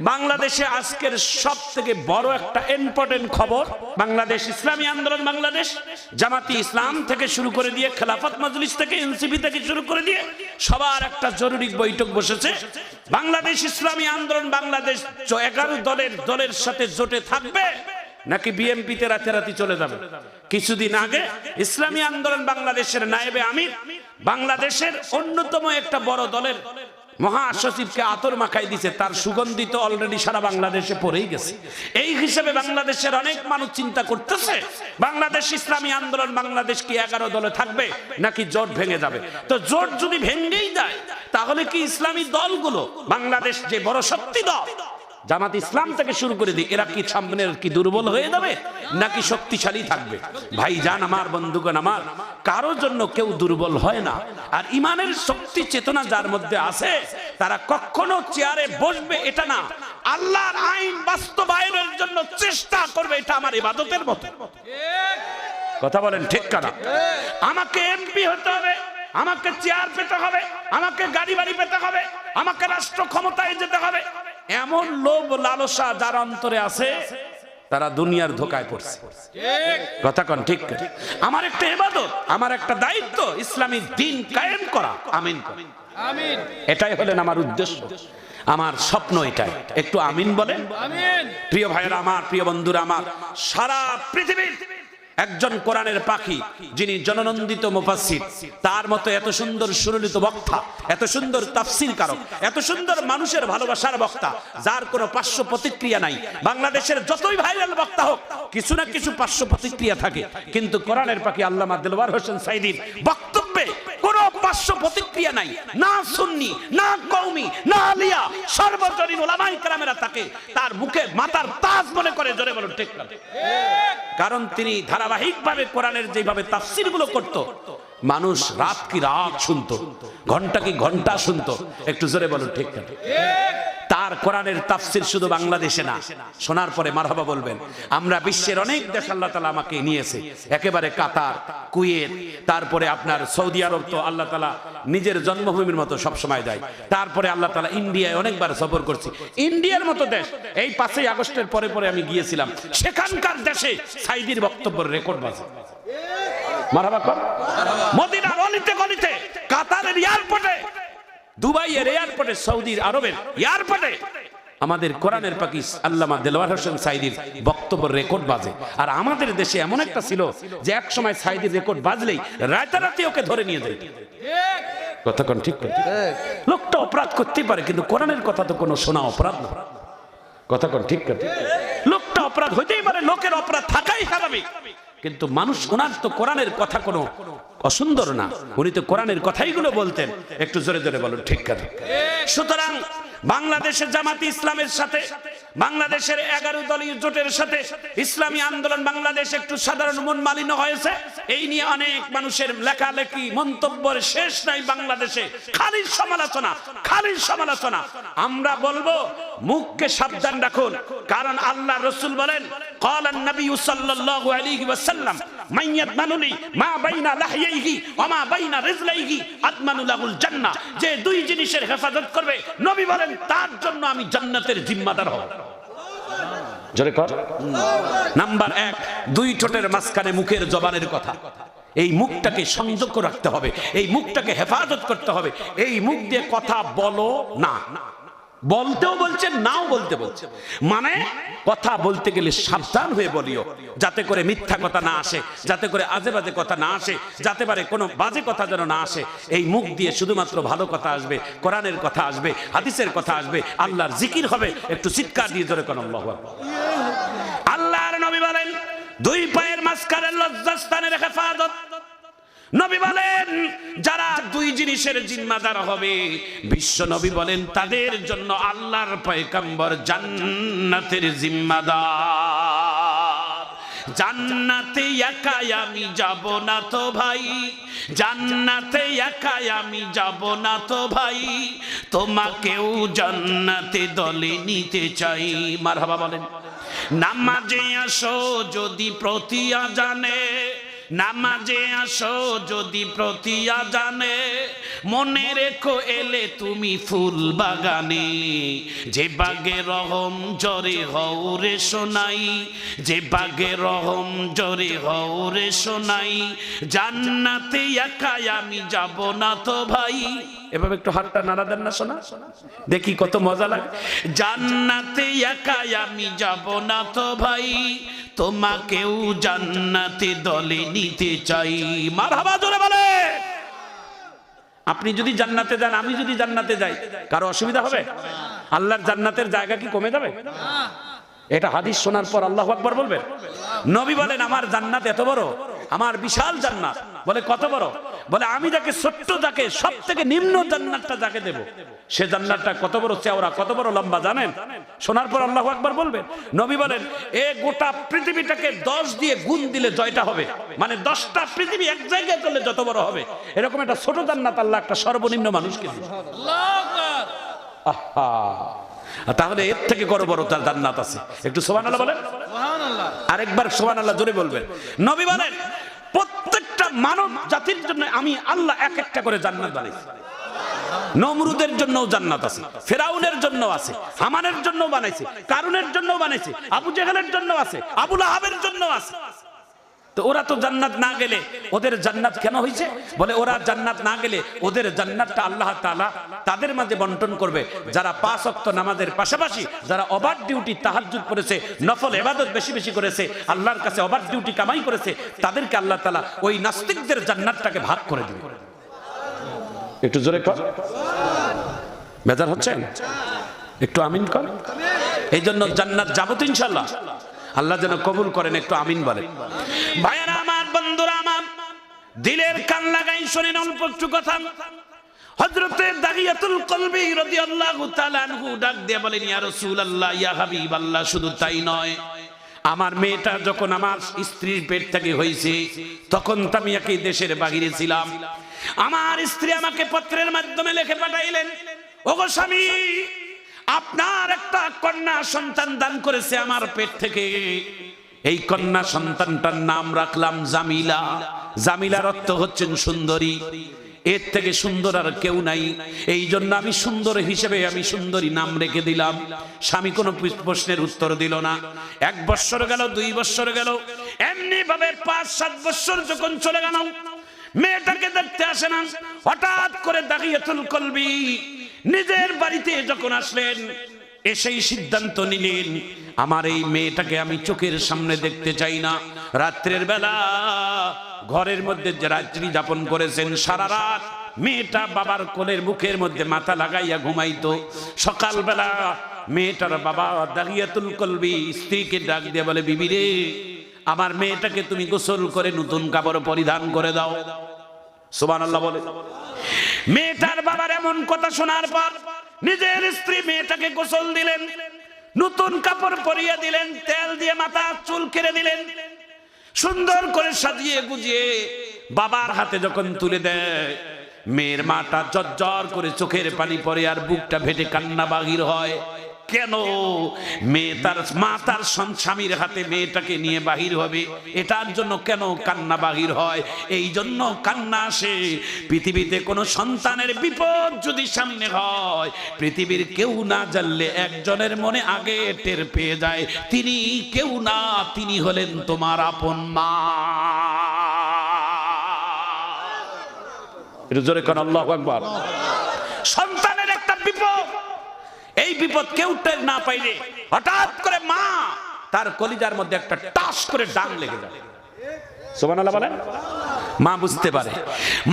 বাংলাদেশে আজকের সব থেকে বড় একটা ইম্পর্টেন্ট খবর, বাংলাদেশ ইসলামী আন্দোলন বাংলাদেশ, জামাতি ইসলাম থেকে শুরু করে দিয়ে খেলাফত মজলিস থেকে এনসিপি থেকে শুরু করে দিয়ে সবার একটা জরুরি বৈঠক বসেছে। বাংলাদেশ ইসলামী আন্দোলন বাংলাদেশ 11 দলের সাথে জোটে থাকবে নাকি বিএনপিতে রাতারাতি চলে যাবে। কিছুদিন আগে ইসলামী আন্দোলন বাংলাদেশের নায়েবে আমির বাংলাদেশের অন্যতম একটা বড় দলের মহাসচিবকে আতর মাখাই দিছে, তার সুগন্ধিত অলরেডি সারা বাংলাদেশে পড়েই গেছে। এই হিসেবে বাংলাদেশের অনেক মানুষ চিন্তা করতেছে বাংলাদেশ ইসলামী আন্দোলন বাংলাদেশ কি 11 দলে থাকবে নাকি জোট ভেঙে যাবে। তো জোট যদি ভেঙেই যায় তাহলে কি ইসলামী দলগুলো বাংলাদেশ যে বড় শক্তি দল জামাত ইসলাম থেকে শুরু করে দিই, এরা কি সামনের কি দুর্বল হয়ে যাবে নাকি শক্তিশালী থাকবে? ভাইজান আমার, বন্ধুগণ আমার, কারোর জন্য কেউ দুর্বল হয় না। আর ইমানের শক্তি চেতনা যার মধ্যে আছে তারা কখনো চেয়ারে বসবে এটা না, আল্লাহর আইন বাস্তবায়নের জন্য চেষ্টা করবে, এটা আমার ইবাদতের মতো। কথা বলেন ঠিক না? আমাকে এমপি হতে হবে, আমাকে চেয়ার পেতে হবে, আমাকে গাড়ি বাড়ি পেতে হবে, আমাকে রাষ্ট্র ক্ষমতায় যেতে হবে, এমন লোভ লালসা যার অন্তরে আছে তারা দুনিয়ার ধোকায় পড়ছে। কথা কোন ঠিক? আমার একটা ইবাদত, আমার একটা দায়িত্ব ইসলামী দ্বীন কায়েম করা। আমিন আমিন। এটাই হলেন আমার উদ্দেশ্য, আমার স্বপ্ন এটাই। একটু আমিন বলেন। আমিন। প্রিয় ভাইরা আমার, প্রিয় বন্ধুরা আমার, সারা পৃথিবীর একজন কোরআনের পাখি যিনি জননন্দিত মুফাসসির, তার মতো এত সুন্দর সুললিত বক্তা, এত সুন্দর তাফসীর কারক, এত সুন্দর মানুষের ভালোবাসার বক্তা যার কোনো পার্শ্ব প্রতিক্রিয়া নাই। বাংলাদেশের যতই ভাইরাল বক্তা হোক কিছু না কিছু পার্শ্ব প্রতিক্রিয়া থাকে, কিন্তু কোরআনের পাখি আল্লামা দেলওয়ার হোসেন সাঈদীর বক্তব্যে কোনো পার্শ্ব প্রতিক্রিয়া নাই। না সুন্নি, না কওমি, না আলিয়া, সর্বজনীন উলামায়ে কেরামেরা তাকে তার মুখে মাথার তাজ মনে করে। জোরে বলুন ঠিক না? কারণ তিনি ধারাবাহিকভাবে কোরআনের যেভাবে তাফসীরগুলো করত, মানুষ রাত কি রাত শুনতো, ঘন্টা কি ঘন্টা শুনতো। একটু জোরে বলুন ঠিক না? তার কোরআনের তাফসীর শুধু বাংলাদেশে না, শোনার পরে মারহাবা বলবেন। আমরা বিশ্বের অনেক দেশ আল্লাহ তাআলা আমাকে নিয়েছে, একেবারে কাতার, কুয়েত, তারপরে আপনার সৌদি আরব তো আল্লাহ তাআলা নিজের জন্মভূমির মতো সব সময় দেয়। তারপরে আল্লাহ তাআলা ইন্ডিয়ায় অনেকবার সফর করছি। ইন্ডিয়ার মতো দেশ, এই 5ই আগস্টের পরে পরে আমি গিয়েছিলাম, সেখানকার দেশে সাঈদীর বক্তব্যের রেকর্ড বাজে। মারহাবা কর। মদিনার অলিতে গলিতে, কাতারের এয়ারপোর্টে, দুবাইয়ের এয়ারপোর্টে, সৌদি আরবের এয়ারপোর্টে আমাদের কোরআনের পাখি আল্লামা দেলওয়ার হোসেন সাঈদীর বক্তব্যের রেকর্ড বাজে। আর আমাদের দেশে এমন একটা ছিল যে এক সময় সাঈদীর রেকর্ড বাজলেই রাতারাতি ওকে ধরে নিয়ে যায়। কথা কোন ঠিক? লোকটা অপরাধ করতেই পারে, কিন্তু কোরআনের কথা তো কোনো শোনা অপরাধ না। কথা কোন ঠিক? লোকটা অপরাধ হইতেই পারে, লোকের অপরাধ থাকাই স্বাভাবিক, কিন্তু মানুষ ওনার তো কোরআনের কথা কোনো অসুন্দর না, উনি তো কোরআনের কথাইগুলো বলতেন। একটু জোরে জোরে বলুন ঠিক কথা। সুতরাং বাংলাদেশের জামাতি ইসলামের সাথে, বাংলাদেশের 11 দলীয় জোটের সাথে ইসলামী আন্দোলন বাংলাদেশ একটু সাধারণ মন মালিন্য হয়েছে। এই নিয়ে অনেক মানুষের লেখালেখি, মন্তব্যের শেষ নাই। বাংলাদেশে খালি সমালোচনা, খালি সমালোচনা। আমরা বলবো মুখকে সাবধান রাখুন, কারণ আল্লাহ রাসূল বলেন, قال النبي صلى الله عليه وسلم من يضمنني ما بين لحييه وما بين رجليه اضمن له الجنه। যে দুই জিনিসের হেফাজত করবে নবী বলেন তার জন্য আমি জান্নাতের জিম্মাদার হব। জোরে কর। নাম্বার 1, 2 ঠোঁটের মাঝখানে মুখের জবানের কথা, এই মুখটাকে সংযত রাখতে হবে, এই মুখটাকে হেফাজত করতে হবে। এই মুখ দিয়ে কথা বলো না, বলতেও বলছেন, নাও বলতে বলছেন, মানে কথা বলতে গেলে সাবধান হয়ে বলিও, যাতে করে মিথ্যা কথা না আসে, যাতে করে আজে বাজে কথা না আসে, যাতে পারে কোনো বাজে কথা যেন না আসে। এই মুখ দিয়ে শুধুমাত্র ভালো কথা আসবে, কোরআনের কথা আসবে, হাদিসের কথা আসবে, আল্লাহর জিকির হবে। একটু চিৎকার দিয়ে জোরে কোন আল্লাহু আকবার। আল্লাহর নবী বলেন 2 পায়ের মাঝখানে লজ্জাস্থানের হেফাজত। নবী বলেন যারা 2 জিনিসের জিম্মাদার হবে, বিশ্ব নবী বলেন তাদের জন্য আল্লাহর পয়গম্বর জান্নাতের জিম্মাদার। জান্নাতে একা আমি যাব না তো ভাই, জান্নাতে একা আমি যাব না তো ভাই, তোমাকেও জান্নাতে দলে নিতে চাই। মারহাবা বলেন। নামাজে আসো যদি প্রতি আজানে, নামাজে আসো যদি প্রতি আজানে, মনে রেখো এলে তুমি ফুল বাগানে। যে বাগে রহম জরে হও রে সোনাই, যে বাগে রহম জরে হও রে সোনাই, জান্নাতে একাই আমি যাব না তো ভাই। এভাবে একটু হাতটা নাড়া দেন না শোনা, দেখি কত মজা লাগে। জান্নাতে একাই আমি যাব না তো ভাই, তোমাকেও জান্নাতে দলে নিতে চাই। মারহাবা জোরে বলে। আপনি যদি জান্নাতে যান, আমি যদি জান্নাতে যাই, কারো অসুবিধা হবে? আল্লাহর জান্নাতের জায়গা কি কমে যাবে? এটা হাদিস শোনার পর আল্লাহু আকবার বলবেন। নবী বলেন আমার জান্নাত এত বড়, আমার বিশাল জান্নাত। বলে কত বড়? বলে আমি যাকে ছোট্ট, যাকে সব থেকে নিম্ন জান্নাতটা যাকে দেব, সে জান্নাতটা কত বড় চওড়া, কত বড় লম্বা জানেন? শোনার পর আল্লাহু আকবার বলবেন। নবী বলেন এ গোটা পৃথিবীটাকে 10 দিয়ে গুণ দিলে জয়টা হবে, মানে 10টা পৃথিবী এক জায়গায় করলে যত বড় হবে, এরকম একটা ছোট জান্নাত আল্লাহ একটা সর্বনিম্ন মানুষকে দিবে। আল্লাহু আকবার। আহা, তাহলে এর থেকে বড় বড় তার জান্নাত আছে। একটু সুবহানাল্লাহ বলেন। সুবহানাল্লাহ। আরেকবার সুবহানাল্লাহ জোরে বলবেন। নবী বলেন প্রত্যেকটা মানব জাতির জন্য আমি আল্লাহ এক একটা করে জান্নাত বানাইছি। নমরুদের জন্যও জান্নাত আছে, ফেরাউনের জন্য আছে, হামানের জন্য বানাইছে, কারুনের জন্য বানাইছে, আবু জেহেলের জন্য আছে, আবু লাহাবের জন্য আছে। তো ওরা তো জান্নাত না গেলে ওদের জান্নাত কেন হয়েছে? বলে ওরা জান্নাত না গেলে ওদের জান্নাতটা আল্লাহ তাআলা তাদের মাঝে বন্টন করবে। যারা 5 ওয়াক্ত নামাজের পাশাপাশি যারা ওভার ডিউটি তাহাজ্জুদ করেছে, নফল ইবাদত বেশি বেশি করেছে, আল্লাহর কাছে ওভার ডিউটি কামাই করেছে, তাদেরকে আল্লাহ তাআলা ওই নাস্তিকদের জান্নাতটাকে ভাগ করে দিবে। একটু জোরে কর। বেজার হচ্ছেন? একটু আমিন কর। এই জন্য জান্নাত যাবো তো ইনশাআল্লাহ। আল্লাহ যেন কবুল করেন, একটু আমিন বলেন। ভাইয়েরা আমার, বন্ধুরা আমার, দিলের কান লাগাই শোনেন অল্প একটু কথা। হযরতে দাগিয়াতুল কলবি রাদিয়াল্লাহু তাআলা আনহু ডাক দিয়ে বলেন ইয়া রাসূলুল্লাহ, ইয়া হাবিবাল্লাহ, শুধু তাই নয়, আমার মেয়েটা যখন আমার স্ত্রীর পেট থেকে হয়েছে তখন তো আমি একই দেশের বাহিরে ছিলাম। আমার স্ত্রী আমাকে পত্রের মাধ্যমে লিখে পাঠাইলেন, ওগো স্বামী, আপনার একটা কন্যা সন্তান দান করেছে আমার পেট থেকে। এই কন্যা সন্তানটার নাম রাখলাম জামিলা। জামিলার অর্থ হচ্ছেন সুন্দরী। এর থেকে সুন্দর আর কেউ নাই, এই জন্য আমি সুন্দর হিসেবে আমি সুন্দরী নাম রেখে দিলাম। স্বামী কোনো প্রশ্নের উত্তর দিল না। 1 বছর গেল, 2 বছর গেল, এমনি ভাবে 5-7 বছর যখন চলে গেল, মেয়েটাকে দেখতে আসে না। হঠাৎ করে দাগিয়াতুল কলবি নিজের বাড়িতে যখন আসলেন, এসেই সিদ্ধান্ত নিলেন আমার এই মেয়েটাকে আমি চোখের সামনে দেখতে চাই না। রাত্রের বেলা ঘরের মধ্যে যে রাত্রি যাপন করেছেন, সারা রাত মেয়েটা বাবার কোলের মুখের মধ্যে মাথা লাগাইয়া ঘুমাইতো। সকালবেলা মেয়েটার বাবা দাগিয়াতুল কলবি স্ত্রীকে ডাক দিয়ে বলে, বিবি রে, আমার মেয়েটাকে তুমি গোসল করে নতুন কাপড় পরিধান করে দাও। সুবহানাল্লাহ বলে। মেয়েটার বাবার এমন কথা শোনার পর নিজের স্ত্রী মেয়েটাকে গোসল দিলেন, নতুন কাপড় পরিয়ে দিলেন, তেল দিয়ে মাথা চুল কেটে দিলেন, সুন্দর করে সাজিয়ে গুজিয়ে বাবার হাতে যখন তুলে দেয়, মেয়ের মাটা জর্জর করে চোখের পানি পড়ে আর বুকটা ফেটে কান্না বাহির হয়। কেন? মেয়ে তার মা তার স্বামীর হাতে মেয়েটাকে নিয়ে বাহির হবে, এটার জন্য কেন কান্না বাহির হয়? এই জন্য কান্না আসে, পৃথিবীতে কোনো সন্তানের বিপদ যদি সামনে হয়, পৃথিবীর কেউ না জানলে একজনের মনে আগে টের পেয়ে যায়, তিনি কেউ না, তিনি হলেন তোমার আপন মা। এটা জোরে কোন আল্লাহু আকবার। সন্তানের একটা বিপদ, এই বিপদ কেউ টের না পাইলে হঠাৎ করে মা তার কলিজার মধ্যে একটা টাস করে ডাং লেগে যায়। সুবহানাল্লাহ বলেন। মা বুঝতে পারে,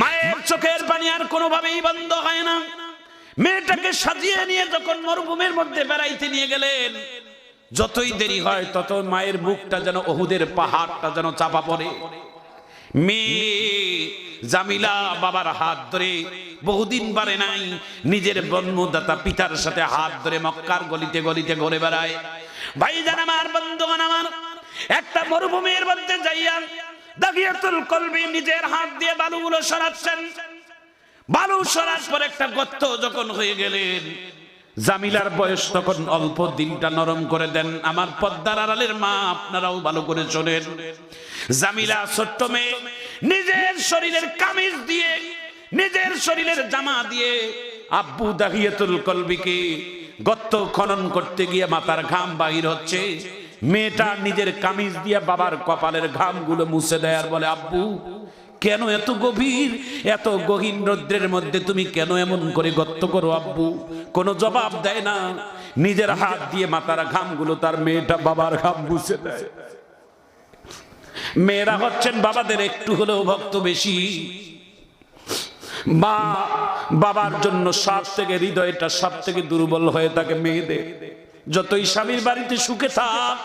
মায়ের চোখের পানি আর কোনোভাবেই বন্ধ হয় না। মেয়েটাকে সাজিয়ে নিয়ে যখন মরুভূমির মধ্যে বেড়াইতে নিয়ে গেলেন, যতই দেরি হয় তত মায়ের মুখটা যেন উহুদের পাহাড়টা যেন চাপা পড়ে। মেয়ে জামিলা বাবার হাত ধরে বহুদিন পারে নাই, নিজের জন্মদাতা পিতার সাথে হাত ধরে মক্কার গলিতে গলিতে ঘুরে বেড়ায়। ভাইজান আমার, বন্ধুগণ আমার, একটা মরুভূমির মধ্যে যাইয়া দাগিয়াতুল কলবি নিজের হাত দিয়ে বালুগুলো সরাচ্ছেন। বালু সরার পর একটা গর্ত যখন হয়ে গেলেন, জামিলার বয়স তখন অল্প, দিলটা নরম করে দেন। আমার পদ্মার আড়ালের মা, আপনারাও ভালো করে শোনেন। জামিলা ছোট্ট মেয়ে, নিজের শরীরের কামিজ দিয়ে, নিজের শরীরের জামা দিয়ে আব্বু দাহিয়াতুল কলবিকে গর্ত খনন করতে গিয়ে মাথার ঘাম বাহির হচ্ছে। মেয়েটা নিজের কামিজ দিয়ে বাবার কপালের ঘামগুলো মুছে দেয় আর বলে, আব্বু কেন এত গভীর, এত গহীন রৌদ্রের মধ্যে তুমি কেন এমন করে গর্ত করো আব্বু? কোনো জবাব দেয় না, নিজের হাত দিয়ে মাথার ঘামগুলো তার মেয়েটা বাবার ঘাম মুছে দেয়। মেয়েরা হচ্ছেন বাবাদের একটু হলেও ভক্ত বেশি। মা বাবার জন্য সব থেকে হৃদয়টা সব থেকে দুর্বল হয়ে থাকে মেয়েদের। যতই স্বামীর বাড়িতে সুখে থাক,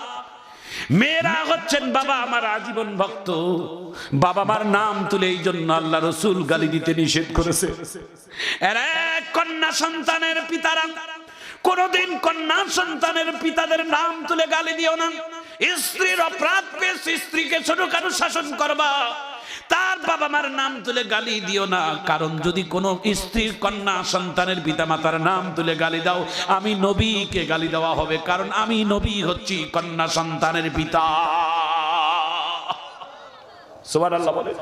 মেয়েরা হচ্ছেন বাবা আমার আজীবন ভক্ত। বাবা মার নাম তুলে এই জন্য আল্লাহ রসুল গালি দিতে নিষেধ করেছে। কন্যা সন্তানের পিতারা কোনদিন কন্যা সন্তানের পিতাদের নাম তুলে গালি দিও না। স্ত্রীর অপরাধ পেয়ে স্ত্রীকে ছোটখাটো শাসন করবা, তার বাবা মার নাম তুলে গালি দিও না। কারণ যদি কোনো স্ত্রীর কন্যা সন্তানের পিতা মাতার নাম তুলে গালি দাও, আমি নবীকে গালি দেওয়া হবে, কারণ আমি নবী হচ্ছি কন্যা সন্তানের পিতা। সুবহানাল্লাহ বলে।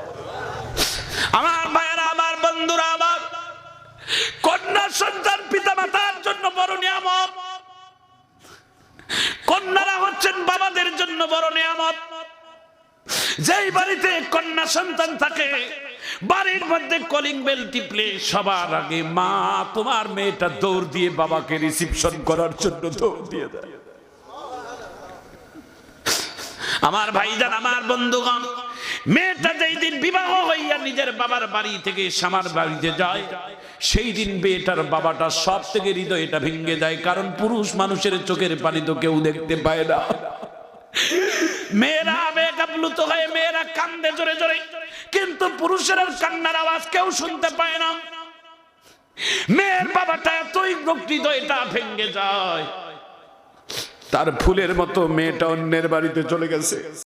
আমার ভাইয়েরা, আমার বন্ধুরা, আমার কন্যা সন্তান পিতা মাতার জন্য বড় নিয়ামত। কন্যারা হচ্ছেন বাবাদের জন্য বড় নিয়ামত। যেই বাড়িতে কন্যা সন্তান থাকে, বাড়ির মধ্যে কলিং বেল টিপলে সবার আগে মা তোমার মেয়েটা দৌড় দিয়ে বাবাকে রিসিপশন করার জন্য দৌড় দিয়ে দেয়। আমার ভাইজান, আমার বন্ধুগণ, মেয়েটা যেই দিন বিবাহ হইয়া নিজের বাবার বাড়ি থেকে স্বামীর বাড়িতে যায়, সেই দিন মেয়েটার বাবাটা সব থেকে হৃদয়টা ভেঙে যায়। কারণ পুরুষ মানুষের চোখের পানি তো কেউ দেখতে পায় না। মেয়েরা আবেগ আপ্লুত হয়ে মেয়েরা কান্দে জোরে জোরে, কিন্তু পুরুষের কান্নার আওয়াজ কেউ শুনতে পায় না। মেয়ের বাবাটা এতই হৃদয়টা ভেঙে যায়, তার ফুলের মতো মেয়েটা অন্যের বাড়িতে চলে গেছে।